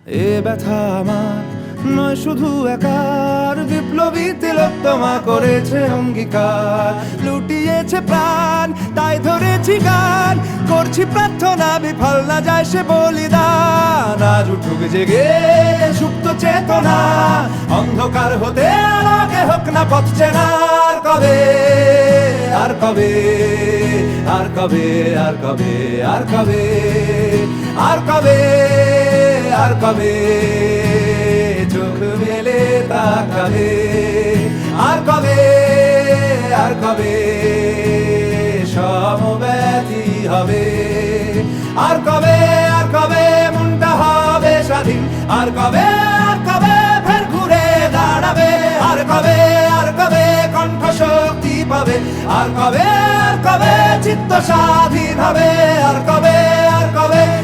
এ ব্যথা আমার নয় শুধু একার, বিপ্লবী তিলোত্তমা করেছে অঙ্গীকার। লুটিয়েছে প্রাণ তাই ধরেছি গান, করছি প্রার্থনা বিফল না যায় সে বলিদান। আজ উঠুক জেগে সুপ্ত চেতনা, অন্ধকার হতে আলোকে হোক না পথ চেনা। আর কবে, আর কবে, আর কবে, আর কবে, আর কবে, আর কবে, আর কবে চোখ মেলে তাকাবে। আর কবে, আর কবে সমব্যথী হবে। আর কবে, আর কবে মনটা হবে স্বাধীন। আর কবে, আর কবে ফের ঘুরে দাঁড়াবে। আর কবে, আর কবে কণ্ঠ শক্তি পাবে। আর কবে, আর কবে চিত্ত স্বাধীন হবে। আর কবে, আর কবে